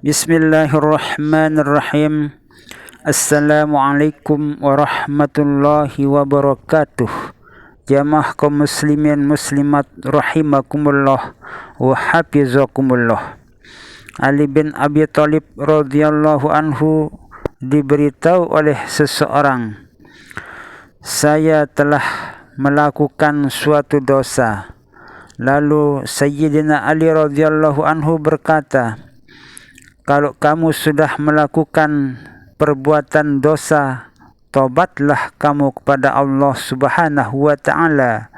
Bismillahirrahmanirrahim. Assalamualaikum warahmatullahi wabarakatuh. Jamaah kaum muslimin muslimat rahimakumullah wa hafizakumullah. Ali bin Abi Thalib radhiyallahu anhu diberitahu oleh seseorang, saya telah melakukan suatu dosa. Lalu Sayyidina Ali radhiyallahu anhu berkata, kalau kamu sudah melakukan perbuatan dosa, tobatlah kamu kepada Allah Subhanahu wa taala,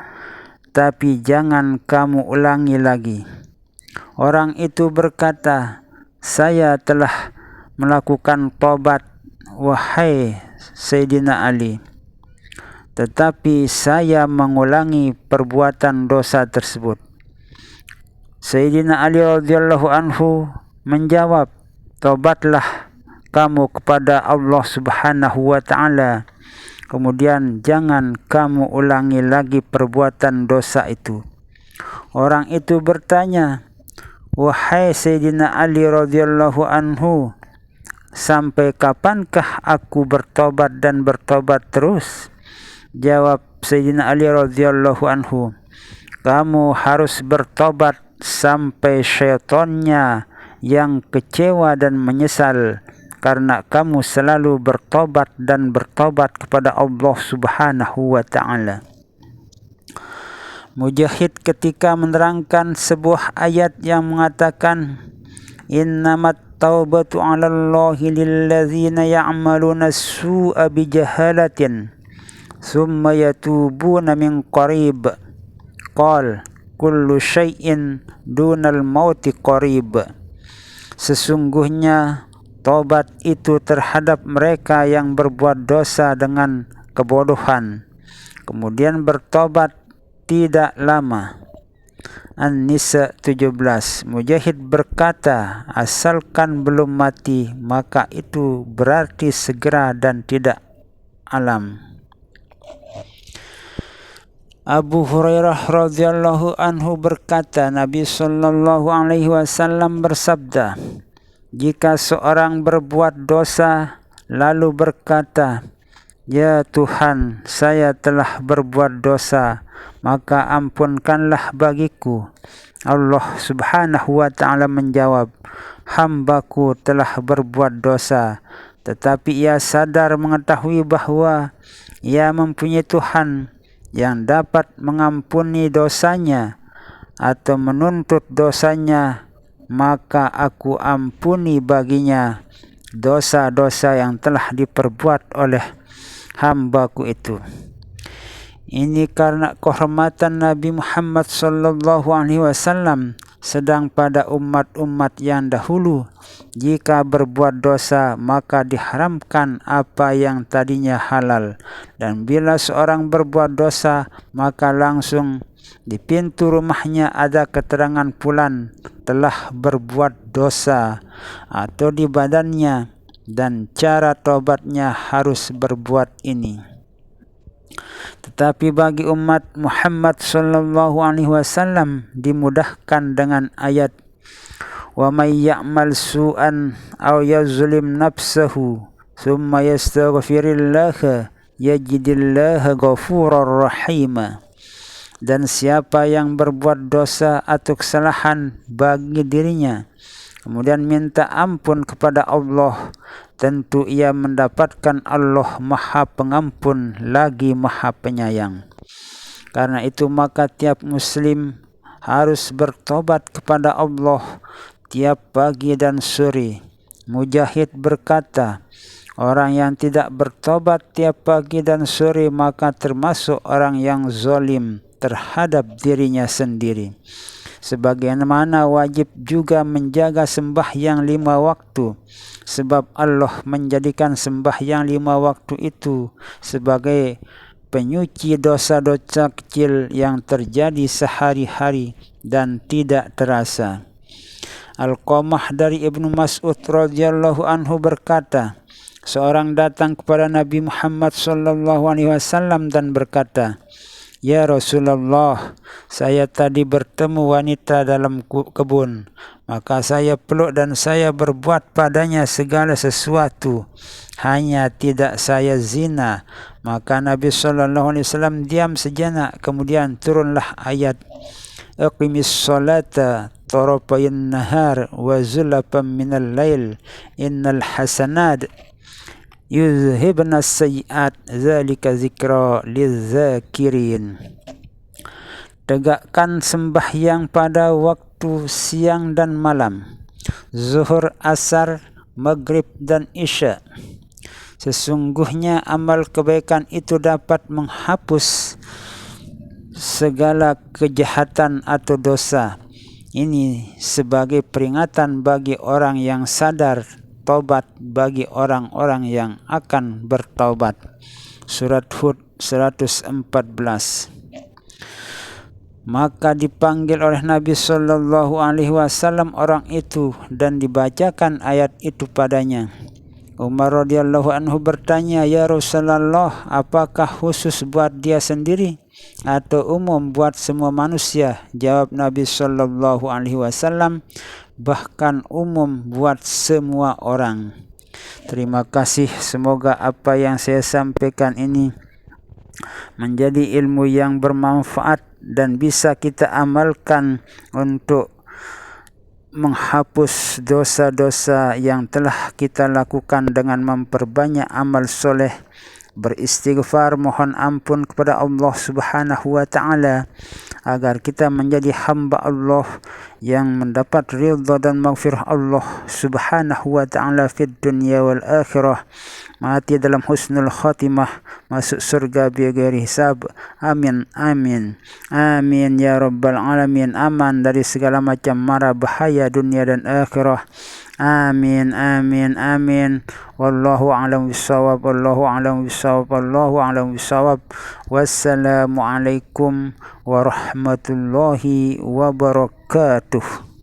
tapi jangan kamu ulangi lagi. Orang itu berkata, saya telah melakukan tobat, wahai Sayyidina Ali, tetapi saya mengulangi perbuatan dosa tersebut. Sayyidina Ali radhiyallahu anhu menjawab, tobatlah kamu kepada Allah Subhanahu wa taala, kemudian jangan kamu ulangi lagi perbuatan dosa itu. Orang itu bertanya, wahai Sayyidina Ali radhiyallahu anhu, sampai kapankah aku bertobat dan bertobat terus? Jawab Sayyidina Ali radhiyallahu anhu, kamu harus bertobat sampai syaitannya yang kecewa dan menyesal karena kamu selalu bertobat dan bertobat kepada Allah Subhanahu wa taala. Mujahid ketika menerangkan sebuah ayat yang mengatakan, innamat taubatu 'alallahi lilladzina ya'maluna as-su'a bijahalatin thumma yatubuna min qarib. Qal kullu syai'in dunal mauti qarib. Sesungguhnya tobat itu terhadap mereka yang berbuat dosa dengan kebodohan, kemudian bertobat tidak lama. An-Nisa 17. Mujahid berkata, asalkan belum mati, maka itu berarti segera dan tidak alam. Abu Hurairah radhiyallahu anhu berkata, Nabi sallallahu alaihi wasallam bersabda, jika seorang berbuat dosa lalu berkata, ya Tuhan, saya telah berbuat dosa, maka ampunkanlah bagiku. Allah Subhanahu wa taala menjawab, hambaku telah berbuat dosa, tetapi ia sadar mengetahui bahwa ia mempunyai Tuhan yang dapat mengampuni dosanya atau menuntut dosanya, maka aku ampuni baginya dosa-dosa yang telah diperbuat oleh hambaku itu. Ini karena kehormatan Nabi Muhammad sallallahu alaihi wasallam, sedang pada umat-umat yang dahulu jika berbuat dosa maka diharamkan apa yang tadinya halal, dan bila seorang berbuat dosa maka langsung di pintu rumahnya ada keterangan fulan telah berbuat dosa, atau di badannya, dan cara tobatnya harus berbuat ini. Tetapi bagi umat Muhammad sallallahu alaihi wasallam dimudahkan dengan ayat, wa may ya'mal su'an aw yazlim nafsahu thumma yastaghfirillaha yajidillaha ghafurar rahima. Dan siapa yang berbuat dosa atau kesalahan bagi dirinya, kemudian minta ampun kepada Allah, tentu ia mendapatkan Allah Maha Pengampun lagi Maha Penyayang. Karena itu maka tiap muslim harus bertobat kepada Allah tiap pagi dan sore. Mujahid berkata, orang yang tidak bertobat tiap pagi dan sore maka termasuk orang yang zalim terhadap dirinya sendiri. Sebagaimana wajib juga menjaga sembahyang 5 waktu, sebab Allah menjadikan sembahyang 5 waktu itu sebagai penyuci dosa-dosa kecil yang terjadi sehari-hari dan tidak terasa. Al-Qamah dari Ibnu Mas'ud radhiyallahu anhu berkata, seorang datang kepada Nabi Muhammad sallallahu alaihi wasallam dan berkata, "Ya Rasulullah, saya tadi bertemu wanita dalam kebun. Maka saya peluk dan saya berbuat padanya segala sesuatu. Hanya tidak saya zina." Maka Nabi SAW diam sejenak. Kemudian turunlah ayat, "Aqimis sholata tarafayn nahar wa zulafan minal lail innal hasanat yuzhibna sayyi'at zalika zikra lizakirin." Tegakkan sembahyang pada waktu siang dan malam, zuhur, asar, maghrib dan isya. Sesungguhnya amal kebaikan itu dapat menghapus segala kejahatan atau dosa. Ini sebagai peringatan bagi orang yang sadar, taubat bagi orang-orang yang akan bertaubat. Surat Hud 114. Maka dipanggil oleh Nabi SAW orang itu dan dibacakan ayat itu padanya. Umar radhiyallahu anhu bertanya, "Ya Rasulullah, apakah khusus buat dia sendiri atau umum buat semua manusia?" Jawab Nabi SAW, "Bahkan umum buat semua orang." Terima kasih. Semoga apa yang saya sampaikan ini menjadi ilmu yang bermanfaat dan bisa kita amalkan untuk menghapus dosa-dosa yang telah kita lakukan dengan memperbanyak amal soleh, beristighfar, mohon ampun kepada Allah Subhanahu wa Ta'ala, agar kita menjadi hamba Allah yang mendapat ridha dan maghfirah Allah Subhanahu wa Ta'ala fid dunya wal akhirah, mati dalam husnul khatimah, masuk surga bighairi hisab. Amin, amin, amin ya rabbal alamin. Aman dari segala macam mara bahaya dunia dan akhirah. Amin, amin, amin. Wallahu a'lam bishawab, wallahu a'lam bishawab, wallahu a'lam bishawab. Wassalamualaikum warahmatullahi wabarakatuh.